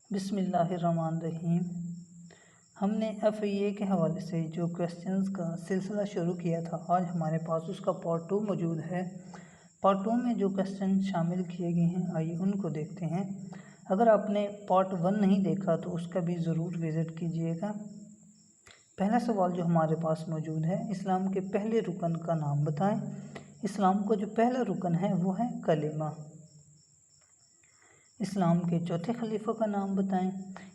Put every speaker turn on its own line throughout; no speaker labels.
बिस्मिल्लाहिर्रहमानिर्रहीम। हमने FA के हवाले से जो क्वेश्चंस का सिलसिला शुरू किया था, आज हमारे पास उसका पार्ट 2 मौजूद है। पार्ट 2 में जो क्वेश्चन शामिल किए गए हैं, आइए उनको देखते हैं। अगर आपने पार्ट 1 नहीं देखा तो उसका भी ज़रूर विज़िट कीजिएगा। पहला सवाल जो हमारे पास मौजूद है, इस्लाम के पहले रुकन का नाम बताएं। इस्लाम का जो पहला रुकन है वो है कलिमा। इस्लाम के चौथे खलीफा का नाम बताएं।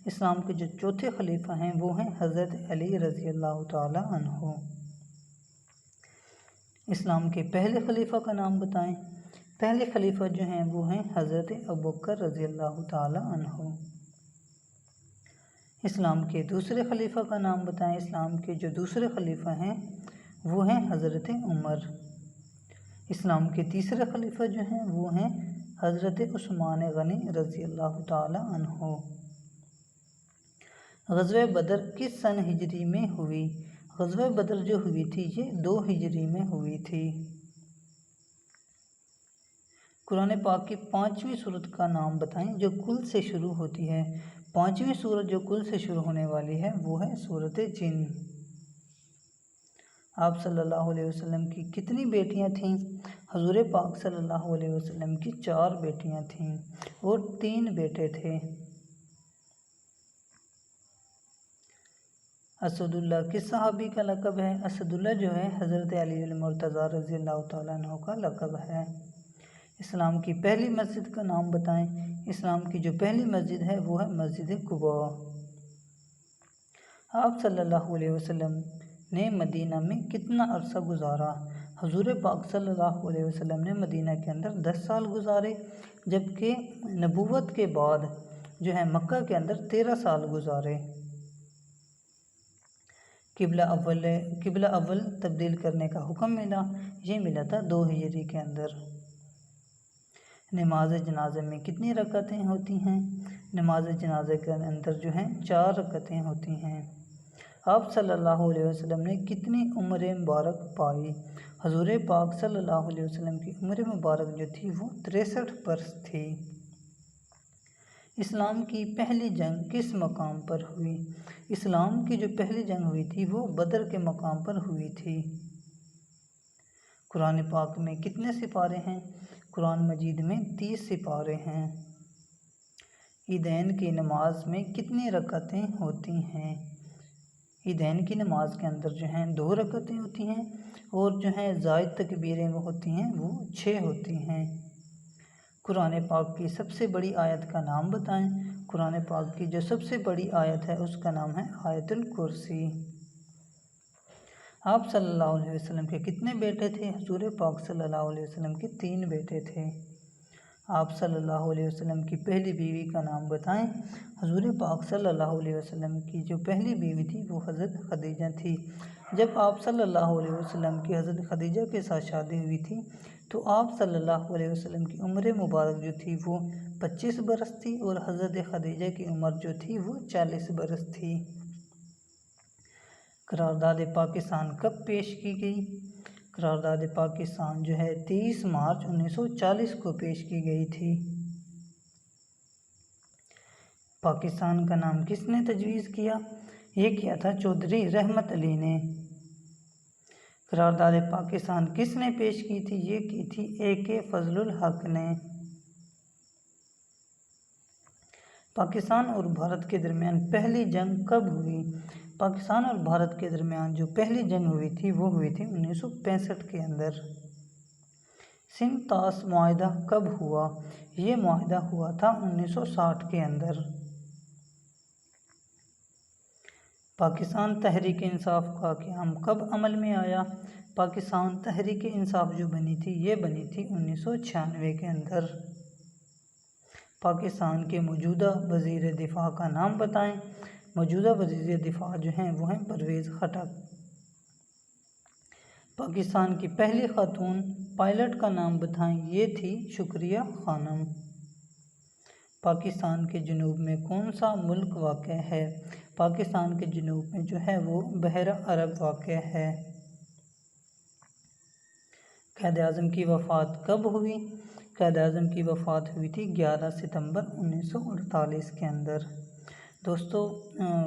इस्लाम के जो चौथे खलीफा हैं वो हैं हज़रत अली रज़ी अल्लाह ताला अन्हु। इस्लाम के पहले खलीफा का नाम बताएं। पहले खलीफा जो हैं वो हैं हज़रत अबू बकर रज़ी अल्लाह ताला अन्हु। इस्लाम के दूसरे खलीफा का नाम बताएं। इस्लाम के जो दूसरे खलीफा हैं वो हैं हज़रत उमर। इस्लाम के तीसरे खलीफा जो हैं वो हैं हज़रत उस्मान गनी रज़ी अल्लाह ताला अन्हु। ग़ज़वे बदर किस सन हिजरी में हुई? ग़ज़वे बदर जो हुई थी ये 2 हिजरी में हुई थी। कुरान पाक की 5वीं सूरत का नाम बताएं जो कुल से शुरू होती है। 5वीं सूरत जो कुल से शुरू होने वाली है वो है सूरत जिन। आप सल्लल्लाहु अलैहि वसल्लम की कितनी बेटियां थीं? हजूर पाक सल्लल्लाहु अलैहि वसल्लम की 4 बेटियां थीं और 3 बेटे थे। असदुल्ला किस सहाबी का लक़ब है? असदुल्ला जो है हज़रत अली मुर्तज़ा रज़ी अल्लाह तआला अन्हु का लक़ब है। इस्लाम की पहली मस्जिद का नाम बताएं। इस्लाम की जो पहली मस्जिद है वो है मस्जिद कुबा। आप सल्लल्लाहु अलैहि वसल्लम ने मदीना में कितना अरसा गुजारा? हजूर पाक सल्लल्लाहु अलैहि वसल्लम ने मदीना के अंदर 10 साल गुजारे, जबकि नबूवत के बाद जो है मक्का के अंदर 13 साल गुजारे। किबला अव्वल तब्दील करने का हुक्म मिला, ये मिला था 2 हिजरी के अंदर। नमाज जनाजे में कितनी रकअतें होती हैं? नमाज जनाजे के अंदर जो हैं 4 रकअतें होती हैं। आप सल्लल्लाहु अलैहि वसल्लम ने कितनी उम्र मुबारक पाई? हजूर पाक सल्लल्लाहु अलैहि वसल्लम की उम्र मुबारक जो थी वो 63 बरस थी। इस्लाम की पहली जंग किस मकाम पर हुई? इस्लाम की जो पहली जंग हुई थी वो बदर के मकाम पर हुई थी। कुरान पाक में कितने सिपारे हैं? कुरान मजीद में 30 सिपारे हैं। ईदैन की नमाज में कितनी रकअतें होती हैं? ईदैन की नमाज के अंदर जो हैं 2 रकअतें होती हैं और जो हैं ज़ायद तकबीरें वो होती हैं वो 6 होती हैं। कुरान पाक की सबसे बड़ी आयत का नाम बताएं। कुरान पाक की जो सबसे बड़ी आयत है उसका नाम है आयतुल कुर्सी। आप सल्लल्लाहु अलैहि वसल्लम के कितने बेटे थे? हजूर पाक सल्लल्लाहु अलैहि वसल्लम के 3 बेटे थे। आप सल्लल्लाहु अलैहि वसल्लम की पहली बीवी का नाम बताएं। हजूर पाक सल्लल्लाहु अलैहि वसल्लम की जो पहली बीवी थी वो हज़रत खदीजा थी। जब आप सल्लल्लाहु अलैहि वसल्लम की हज़रत खदीजा के साथ शादी हुई थी तो आप सल्लल्लाहु अलैहि वसल्लम की उम्र मुबारक जो थी वो 25 बरस थी और हज़रत खदीजा की उम्र जो थी वो 40 बरस थी। करारदाद पाकिस्तान कब पेश की गई? करारदाद पाकिस्तान जो है 23 मार्च 1940 को पेश की गई थी। पाकिस्तान का नाम किसने तजवीज़ किया? ये किया था चौधरी रहमत अली ने। करारदाद पाकिस्तान किसने पेश की थी? ये की थी AK फजलुल हक ने। पाकिस्तान और भारत के दरमियान पहली जंग कब हुई? पाकिस्तान और भारत के दरमियान जो पहली जंग हुई थी वो हुई थी 1965 के अंदर। सिंध तास मुआहिदा कब हुआ? ये मुआहिदा हुआ था 1960 के अंदर। पाकिस्तान तहरीक इंसाफ का क़याम कब अमल में आया? पाकिस्तान तहरीक इंसाफ जो बनी थी ये बनी थी 1996 के अंदर। पाकिस्तान के मौजूदा वज़ीर दिफ़ा का नाम बताएं। मौजूदा वज़ीर दिफ़ा जो हैं वो हैं परवेज़ खटक। पाकिस्तान की पहली खातून पायलट का नाम बताएं। ये थी शुक्रिया खानम। पाकिस्तान के जनूब में कौन सा मुल्क वाक़ है? पाकिस्तान के जनूब में जो है वो बहर अरब वाक़ है। क़ायद-ए-आज़म की वफ़ात कब हुई? क़ायद आज़म की वफ़ात हुई थी 11 सितंबर 1948 के अंदर। दोस्तों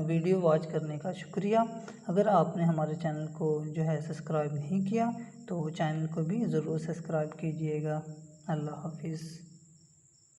वीडियो वॉच करने का शुक्रिया। अगर आपने हमारे चैनल को जो है सब्सक्राइब नहीं किया तो चैनल को भी ज़रूर सब्सक्राइब कीजिएगा। अल्लाह हाफिज़।